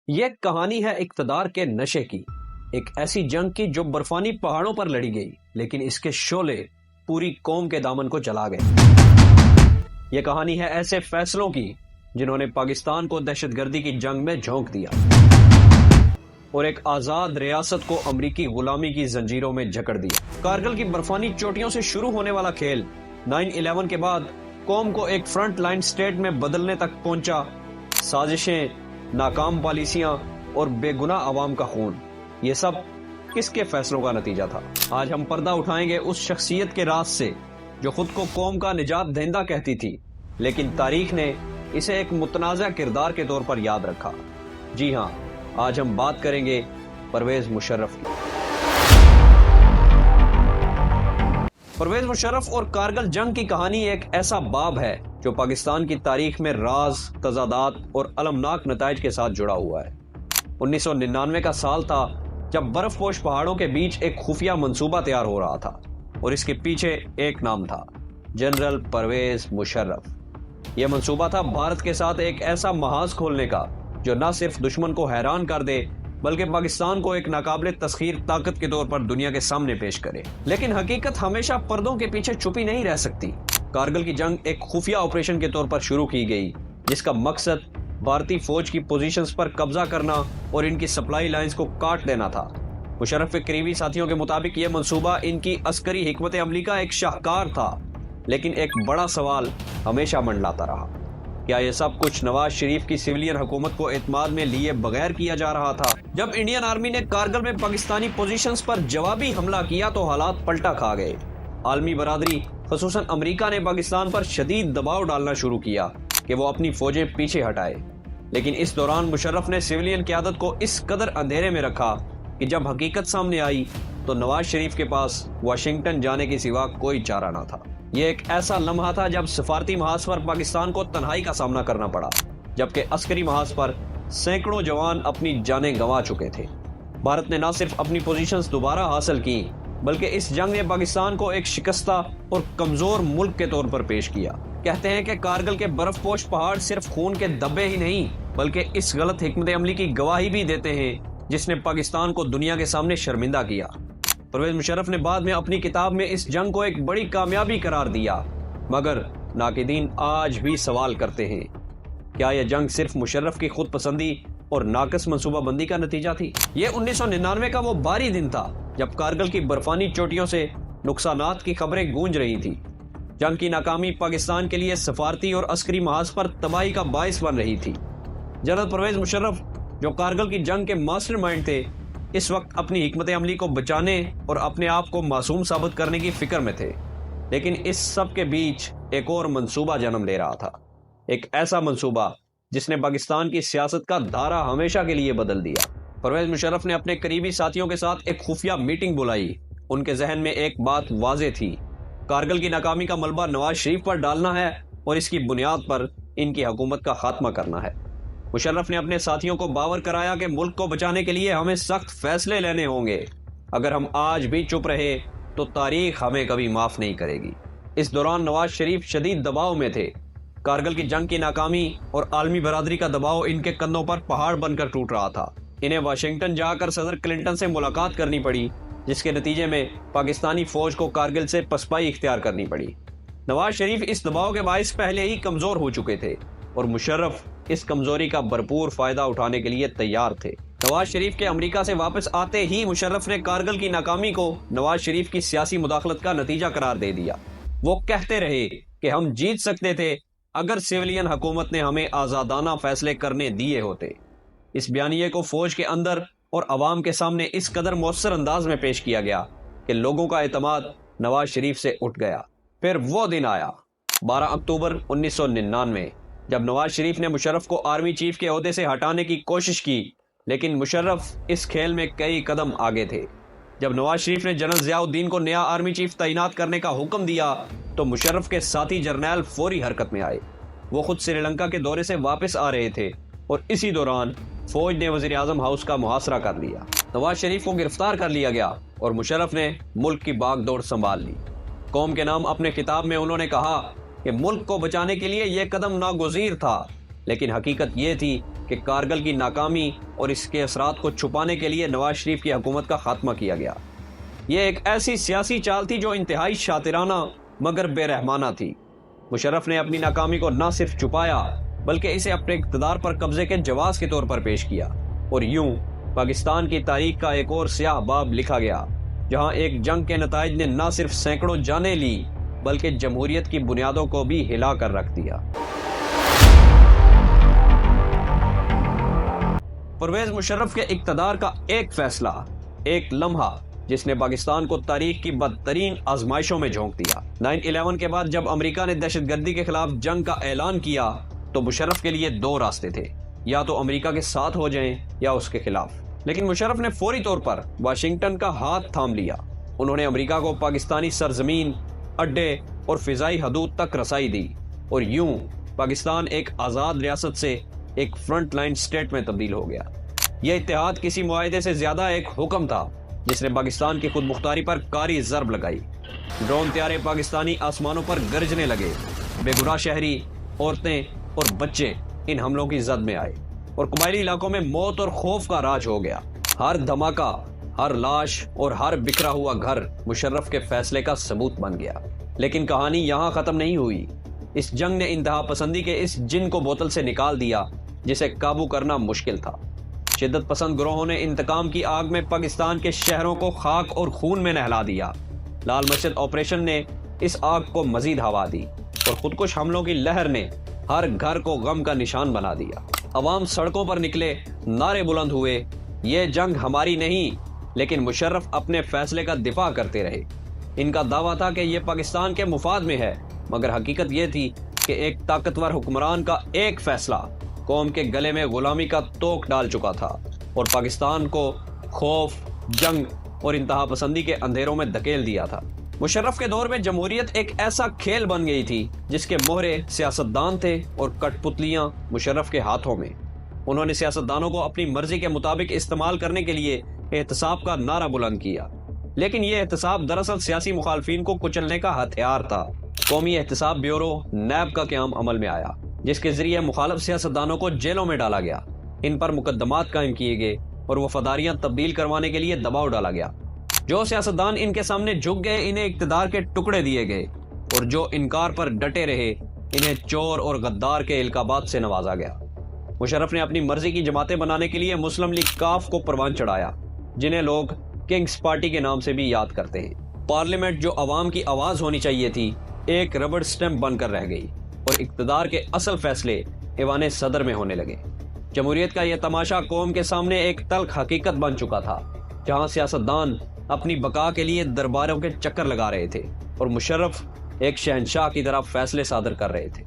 یہ کہانی ہے اقتدار کے نشے کی، ایک ایسی جنگ کی جو برفانی پہاڑوں پر لڑی گئی، لیکن اس کے شعلے پوری قوم کے دامن کو جلا گئے۔ یہ کہانی ہے ایسے فیصلوں کی جنہوں نے پاکستان کو دہشت گردی کی جنگ میں جھونک دیا اور ایک آزاد ریاست کو امریکی غلامی کی زنجیروں میں جکڑ دیا۔ کارگل کی برفانی چوٹیوں سے شروع ہونے والا کھیل 9/11 کے بعد قوم کو ایک فرنٹ لائن سٹیٹ میں بدلنے تک پہنچا۔ سازشیں، ناکام پالیسیاں اور بے گناہ عوام کا خون، یہ سب کس کے فیصلوں کا نتیجہ تھا؟ آج ہم پردہ اٹھائیں گے اس شخصیت کے راز سے جو خود کو قوم کا نجات دہندہ کہتی تھی، لیکن تاریخ نے اسے ایک متنازع کردار کے طور پر یاد رکھا۔ جی ہاں، آج ہم بات کریں گے پرویز مشرف کی۔ پرویز مشرف اور کارگل جنگ کی کہانی ایک ایسا باب ہے جو پاکستان کی تاریخ میں راز، تضادات اور المناک نتائج کے ساتھ جڑا ہوا ہے۔ 1999 کا سال تھا جب برف پوش پہاڑوں کے بیچ ایک خفیہ منصوبہ تیار ہو رہا تھا اور اس کے پیچھے ایک نام تھا، جنرل پرویز مشرف۔ یہ منصوبہ تھا بھارت کے ساتھ ایک ایسا محاذ کھولنے کا جو نہ صرف دشمن کو حیران کر دے بلکہ پاکستان کو ایک ناقابل تسخیر طاقت کے طور پر دنیا کے سامنے پیش کرے۔ لیکن حقیقت ہمیشہ پردوں کے پیچھے چھپی نہیں رہ سکتی۔ کارگل کی جنگ ایک خفیہ آپریشن کے طور پر شروع کی گئی جس کا مقصد بھارتی فوج کی پوزیشنز پر قبضہ کرنا اور ان کی سپلائی لائنز کو کاٹ دینا تھا۔ مشرف کے قریبی ساتھیوں کے مطابق یہ منصوبہ ان کی عسکری حکمت عملی کا ایک شاہکار تھا، لیکن ایک بڑا سوال ہمیشہ منڈلاتا رہا: کیا یہ سب کچھ نواز شریف کی سویلین حکومت کو اعتماد میں لیے بغیر کیا جا رہا تھا؟ جب انڈین آرمی نے کارگل میں پاکستانی پوزیشنز پر جوابی حملہ کیا تو حالات پلٹا کھا گئے۔ عالمی برادری خصوصاً امریکہ نے پاکستان پر شدید دباؤ ڈالنا شروع کیا کہ وہ اپنی فوجیں پیچھے ہٹائے، لیکن اس دوران مشرف نے سویلین قیادت کو اس قدر اندھیرے میں رکھا کہ جب حقیقت سامنے آئی تو نواز شریف کے پاس واشنگٹن جانے کے سوا کوئی چارہ نہ تھا۔ یہ ایک ایسا لمحہ تھا جب سفارتی محاذ پر پاکستان کو تنہائی کا سامنا کرنا پڑا، جبکہ عسکری محاذ پر سینکڑوں جوان اپنی جانیں گنوا چکے تھے۔ بھارت نے نہ صرف اپنی پوزیشنز دوبارہ حاصل کی بلکہ اس جنگ نے پاکستان کو ایک شکستہ اور کمزور ملک کے طور پر پیش کیا۔ کہتے ہیں کہ کارگل کے برف پوش پہاڑ صرف خون کے دبے ہی نہیں بلکہ اس غلط حکمت عملی کی گواہی بھی دیتے ہیں جس نے پاکستان کو دنیا کے سامنے شرمندہ کیا۔ پرویز مشرف نے بعد میں اپنی کتاب میں اس جنگ کو ایک بڑی کامیابی قرار دیا، مگر ناقدین آج بھی سوال کرتے ہیں: کیا یہ جنگ صرف مشرف کی خود پسندی اور ناقص منصوبہ بندی کا نتیجہ تھی؟ یہ 1999 کا وہ بھاری دن تھا جب کارگل کی برفانی چوٹیوں سے نقصانات کی خبریں گونج رہی تھی۔ جنگ کی ناکامی پاکستان کے لیے سفارتی اور عسکری محاذ پر تباہی کا باعث بن رہی تھی۔ جنرل پرویز مشرف، جو کارگل کی جنگ کے ماسٹر مائنڈ تھے، اس وقت اپنی حکمت عملی کو بچانے اور اپنے آپ کو معصوم ثابت کرنے کی فکر میں تھے، لیکن اس سب کے بیچ ایک اور منصوبہ جنم لے رہا تھا، ایک ایسا منصوبہ جس نے پاکستان کی سیاست کا دھارا ہمیشہ کے لیے بدل دیا۔ پرویز مشرف نے اپنے قریبی ساتھیوں کے ساتھ ایک خفیہ میٹنگ بلائی۔ ان کے ذہن میں ایک بات واضح تھی: کارگل کی ناکامی کا ملبہ نواز شریف پر ڈالنا ہے اور اس کی بنیاد پر ان کی حکومت کا خاتمہ کرنا ہے۔ مشرف نے اپنے ساتھیوں کو باور کرایا کہ ملک کو بچانے کے لیے ہمیں سخت فیصلے لینے ہوں گے۔ اگر ہم آج بھی چپ رہے تو تاریخ ہمیں کبھی معاف نہیں کرے گی۔ اس دوران نواز شریف شدید دباؤ میں تھے۔ کارگل کی جنگ کی ناکامی اور عالمی برادری کا دباؤ ان کے کندھوں پر پہاڑ بن کر ٹوٹ رہا تھا۔ انہیں واشنگٹن جا کر صدر کلنٹن سے ملاقات کرنی پڑی، جس کے نتیجے میں پاکستانی فوج کو کارگل سے پسپائی اختیار کرنی پڑی۔ نواز شریف اس دباؤ کے باعث پہلے ہی کمزور ہو چکے تھے اور مشرف اس کمزوری کا بھرپور فائدہ اٹھانے کے لیے تیار تھے۔ نواز شریف کے امریکہ سے واپس آتے ہی مشرف نے کارگل کی ناکامی کو نواز شریف کی سیاسی مداخلت کا نتیجہ قرار دے دیا۔ وہ کہتے رہے کہ ہم جیت سکتے تھے اگر سویلین حکومت نے ہمیں آزادانہ فیصلے کرنے دیے ہوتے۔ اس بیانیے کو فوج کے اندر اور عوام کے سامنے اس قدر مؤثر انداز میں پیش کیا گیا کہ لوگوں کا اعتماد نواز شریف سے اٹھ گیا۔ پھر وہ دن آیا، 12 اکتوبر 1999، جب نواز شریف نے مشرف کو آرمی چیف کے عہدے سے ہٹانے کی کوشش کی، لیکن مشرف اس کھیل میں کئی قدم آگے تھے۔ جب نواز شریف نے جنرل ضیاء الدین کو نیا آرمی چیف تعینات کرنے کا حکم دیا تو مشرف کے ساتھی جرنیل فوری حرکت میں آئے۔ وہ خود سری لنکا کے دورے سے واپس آ رہے تھے اور اسی دوران فوج نے وزیر اعظم ہاؤس کا محاصرہ کر لیا۔ نواز شریف کو گرفتار کر لیا گیا اور مشرف نے ملک کی باغ دوڑ سنبھال لی۔ قوم کے نام اپنے خطاب میں انہوں نے کہا کہ ملک کو بچانے کے لیے یہ قدم ناگزیر تھا، لیکن حقیقت یہ تھی کہ کارگل کی ناکامی اور اس کے اثرات کو چھپانے کے لیے نواز شریف کی حکومت کا خاتمہ کیا گیا۔ یہ ایک ایسی سیاسی چال تھی جو انتہائی شاطرانہ مگر بے رحمانہ تھی۔ مشرف نے اپنی ناکامی کو نہ صرف چھپایا بلکہ اسے اپنے اقتدار پر قبضے کے جواز کے طور پر پیش کیا، اور یوں پاکستان کی تاریخ کا ایک اور سیاہ باب لکھا گیا، جہاں ایک جنگ کے نتائج نے نہ صرف سینکڑوں جانیں لی بلکہ جمہوریت کی بنیادوں کو بھی ہلا کر رکھ دیا۔ پرویز مشرف کے اقتدار کا ایک فیصلہ، ایک لمحہ جس نے پاکستان کو تاریخ کی بدترین آزمائشوں میں جھونک دیا۔ 9/11 کے بعد جب امریکہ نے دہشت گردی کے خلاف جنگ کا اعلان کیا تو مشرف کے لیے دو راستے تھے، یا تو امریکہ کے ساتھ ہو جائیں یا اس کے خلاف۔ لیکن مشرف نے فوری طور پر واشنگٹن کا ہاتھ تھام لیا۔ انہوں نے امریکہ کو پاکستانی سرزمین، اڈے اور فضائی حدود تک رسائی دی، اور یوں پاکستان ایک آزاد ریاست سے ایک فرنٹ لائن سٹیٹ میں تبدیل ہو گیا۔ یہ اتحاد کسی معاہدے سے زیادہ ایک حکم تھا جس نے پاکستان کی خود مختاری پر کاری ضرب لگائی۔ ڈرون طیارے پاکستانی آسمانوں پر گرجنے لگے، بے گناہ شہری، عورتیں اور بچے ان حملوں کی زد میں آئے، اور قبائلی علاقوں میں موت اور خوف کا راج ہو گیا۔ ہر دھماکہ، ہر لاش اور ہر بکھرا ہوا گھر مشرف کے فیصلے کا ثبوت بن گیا۔ لیکن کہانی یہاں ختم نہیں ہوئی۔ اس جنگ نے انتہا پسندی کے اس جن کو بوتل سے نکال دیا جسے قابو کرنا مشکل تھا۔ شدت پسند گروہوں نے انتقام کی آگ میں پاکستان کے شہروں کو خاک اور خون میں نہلا دیا۔ لال مسجد آپریشن نے اس آگ کو مزید ہوا دی، اور خودکش حملوں کی لہر نے ہر گھر کو غم کا نشان بنا دیا۔ عوام سڑکوں پر نکلے، نعرے بلند ہوئے، یہ جنگ ہماری نہیں، لیکن مشرف اپنے فیصلے کا دفاع کرتے رہے۔ ان کا دعویٰ تھا کہ یہ پاکستان کے مفاد میں ہے، مگر حقیقت یہ تھی کہ ایک طاقتور حکمران کا ایک فیصلہ قوم کے گلے میں غلامی کا توق ڈال چکا تھا، اور پاکستان کو خوف، جنگ اور انتہا پسندی کے اندھیروں میں دھکیل دیا تھا۔ مشرف کے دور میں جمہوریت ایک ایسا کھیل بن گئی تھی جس کے مہرے سیاستدان تھے اور کٹ پتلیاں مشرف کے ہاتھوں میں۔ انہوں نے سیاستدانوں کو اپنی مرضی کے مطابق استعمال کرنے کے لیے احتساب کا نعرہ بلند کیا، لیکن یہ احتساب دراصل سیاسی مخالفین کو کچلنے کا ہتھیار تھا۔ قومی احتساب بیورو نیب کا قیام عمل میں آیا، جس کے ذریعے مخالف سیاستدانوں کو جیلوں میں ڈالا گیا، ان پر مقدمات قائم کیے گئے اور وفاداریاں تبدیل کروانے کے لیے دباؤ ڈالا گیا۔ جو سیاستدان ان کے سامنے جھک گئے انہیں اقتدار کے ٹکڑے دیے گئے، اور جو انکار پر ڈٹے رہے انہیں چور اور غدار کے القابات سے نوازا گیا۔ مشرف نے اپنی مرضی کی جماعتیں بنانے کے لیے مسلم لیگ کاف کو پروان چڑھایا، جنہیں لوگ کنگز پارٹی کے نام سے بھی یاد کرتے ہیں۔ پارلیمنٹ جو عوام کی آواز ہونی چاہیے تھی، ایک ربڑ سٹیمپ بن کر رہ گئی، اور اقتدار کے اصل فیصلے ایوان صدر میں ہونے لگے۔ جمہوریت کا یہ تماشا قوم کے سامنے ایک تلخ حقیقت بن چکا تھا، جہاں سیاستدان اپنی بقا کے لیے درباروں کے چکر لگا رہے تھے اور مشرف ایک شہنشاہ کی طرح فیصلے صادر کر رہے تھے۔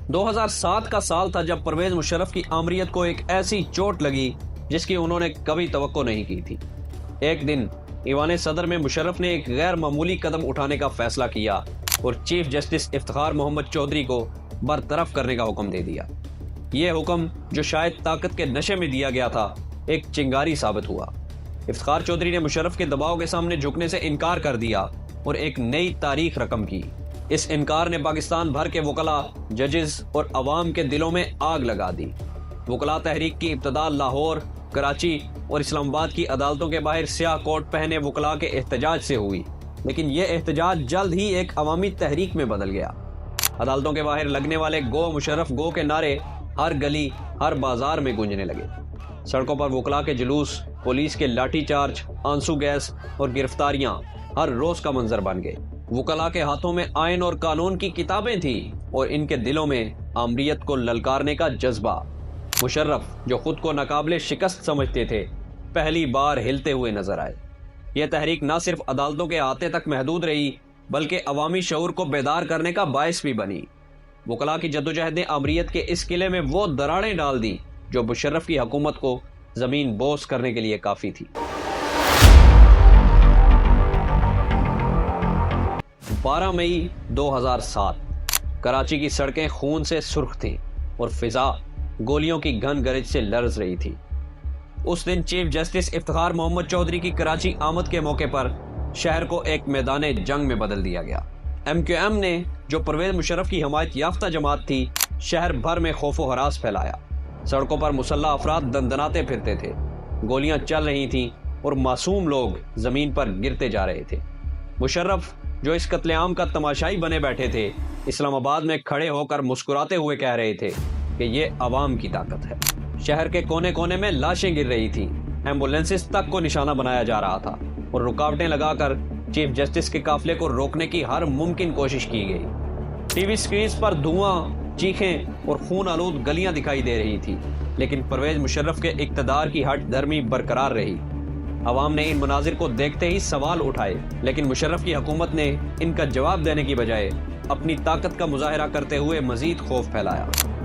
2007 کا سال تھا جب پرویز مشرف کی آمریت کو ایک ایسی چوٹ لگی جس کی انہوں نے کبھی توقع نہیں کی تھی۔ ایک دن ایوان صدر میں مشرف نے ایک غیر معمولی قدم اٹھانے کا فیصلہ کیا اور چیف جسٹس افتخار محمد چودھری کو برطرف کرنے کا حکم دے دیا۔ یہ حکم جو شاید طاقت کے نشے میں دیا گیا تھا، ایک چنگاری ثابت ہوا۔ افتخار چودھری نے مشرف کے دباؤ کے سامنے جھکنے سے انکار کر دیا اور ایک نئی تاریخ رقم کی۔ اس انکار نے پاکستان بھر کے وکلاء، ججز اور عوام کے دلوں میں آگ لگا دی۔ وکلاء تحریک کی ابتدا لاہور، کراچی اور اسلام آباد کی عدالتوں کے باہر سیاہ کوٹ پہنے وکلاء کے احتجاج سے ہوئی، لیکن یہ احتجاج جلد ہی ایک عوامی تحریک میں بدل گیا۔ عدالتوں کے باہر لگنے والے گو مشرف گو کے نعرے ہر گلی، ہر بازار میں گونجنے لگے۔ سڑکوں پر وکلاء کے جلوس، پولیس کے لاٹھی چارج، آنسو گیس اور گرفتاریاں ہر روز کا منظر بن گئے۔ وکلاء کے ہاتھوں میں آئین اور قانون کی کتابیں تھیں اور ان کے دلوں میں آمریت کو للکارنے کا جذبہ۔ مشرف جو خود کو ناقابل شکست سمجھتے تھے، پہلی بار ہلتے ہوئے نظر آئے۔ یہ تحریک نہ صرف عدالتوں کے احاطے تک محدود رہی بلکہ عوامی شعور کو بیدار کرنے کا باعث بھی بنی۔ وکلاء کی جدوجہد نے آمریت کے اس قلعے میں وہ دراڑیں ڈال دی جو مشرف کی حکومت کو زمین بوس کرنے کے لیے کافی تھی۔ 12 مئی 2007 کراچی کی سڑکیں خون سے سرخ تھیں اور فضا گولیوں کی گھن گرج سے لرز رہی تھی۔ اس دن چیف جسٹس افتخار محمد چودھری کی کراچی آمد کے موقع پر شہر کو ایک میدان جنگ میں بدل دیا گیا۔ MQM نے جو پرویز مشرف کی حمایت یافتہ جماعت تھی شہر بھر میں خوف و ہراس پھیلایا. سڑکوں پر مسلح افراد دندناتے پھرتے تھے, گولیاں چل رہی تھیں اور معصوم لوگ زمین پر گرتے جا رہے تھے. مشرف جو اس قتل عام کا تماشائی بنے بیٹھے تھے اسلام آباد میں کھڑے ہو کر مسکراتے ہوئے کہہ رہے تھے کہ یہ عوام کی طاقت ہے. شہر کے کونے کونے میں لاشیں گر رہی تھیں, ایمبولینسز تک کو نشانہ بنایا جا رہا تھا اور رکاوٹیں لگا کر چیف جسٹس کے قافلے کو روکنے کی ہر ممکن کوشش کی گئی. ٹی وی سکرینز پر دھواں, چیخیں اور خون آلود گلیاں دکھائی دے رہی تھی, لیکن پرویز مشرف کے اقتدار کی ہٹ دھرمی برقرار رہی. عوام نے ان مناظر کو دیکھتے ہی سوال اٹھائے, لیکن مشرف کی حکومت نے ان کا جواب دینے کی بجائے اپنی طاقت کا مظاہرہ کرتے ہوئے مزید خوف پھیلایا.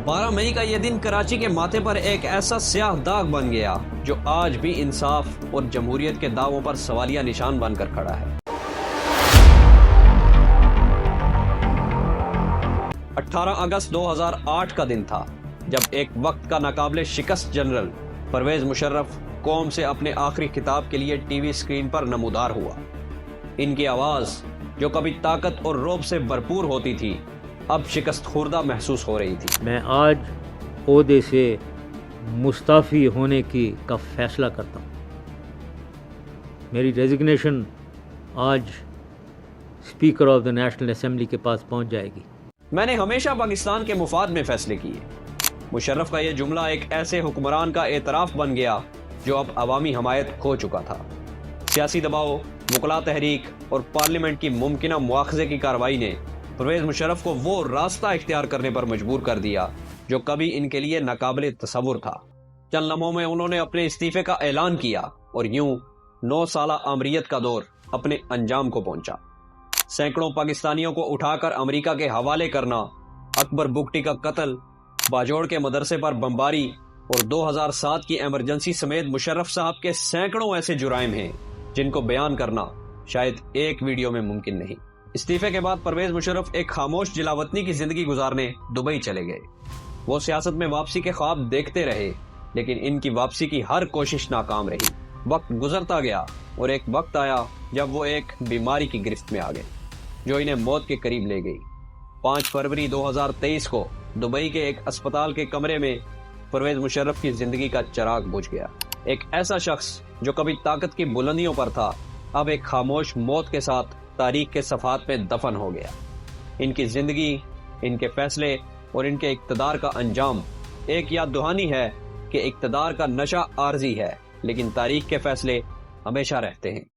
12 مئی کا یہ دن کراچی کے ماتھے پر ایک ایسا سیاہ داغ بن گیا جو آج بھی انصاف اور جمہوریت کے دعووں پر سوالیہ نشان بن کر کھڑا ہے. 18 اگست 2008 کا دن تھا جب ایک وقت کا ناقابل شکست جنرل پرویز مشرف قوم سے اپنے آخری خطاب کے لیے ٹی وی اسکرین پر نمودار ہوا. ان کی آواز جو کبھی طاقت اور رعب سے بھرپور ہوتی تھی اب شکست خوردہ محسوس ہو رہی تھی. میں آج عہدے سے مستعفی ہونے کا فیصلہ کرتا ہوں. میری ریزگنیشن آج speaker of the national assembly کے پاس پہنچ جائے گی. میں نے ہمیشہ پاکستان کے مفاد میں فیصلے کیے. مشرف کا یہ جملہ ایک ایسے حکمران کا اعتراف بن گیا جو اب عوامی حمایت کھو چکا تھا. سیاسی دباؤ, وکلاء تحریک اور پارلیمنٹ کی ممکنہ مواخذے کی کارروائی نے پرویز مشرف کو وہ راستہ اختیار کرنے پر مجبور کر دیا جو کبھی ان کے لیے ناقابل تصور تھا. چند لمحوں میں انہوں نے اپنے استعفے کا اعلان کیا اور یوں 9 سالہ آمریت کا دور اپنے انجام کو پہنچا. سینکڑوں پاکستانیوں کو اٹھا کر امریکہ کے حوالے کرنا, اکبر بگٹی کا قتل, باجوڑ کے مدرسے پر بمباری اور 2007 کی ایمرجنسی سمیت مشرف صاحب کے سینکڑوں ایسے جرائم ہیں جن کو بیان کرنا شاید ایک ویڈیو میں ممکن نہیں. استعفے کے بعد پرویز مشرف ایک خاموش جلاوطنی کی زندگی گزارنے دبئی چلے گئے. وہ سیاست میں واپسی کے خواب دیکھتے رہے لیکن ان کی واپسی کی ہر کوشش ناکام رہی. وقت گزرتا گیا اور ایک وقت آیا جب وہ ایک بیماری کی گرفت میں آ گئے جو انہیں موت کے قریب لے گئی. 5 فروری 2023 کو دبئی کے ایک اسپتال کے کمرے میں پرویز مشرف کی زندگی کا چراغ بجھ گیا. ایک ایسا شخص جو کبھی طاقت کی بلندیوں پر تھا اب ایک خاموش موت کے ساتھ تاریخ کے صفحات میں دفن ہو گیا. ان کی زندگی, ان کے فیصلے اور ان کے اقتدار کا انجام ایک یاد دہانی ہے کہ اقتدار کا نشہ عارضی ہے لیکن تاریخ کے فیصلے ہمیشہ رہتے ہیں.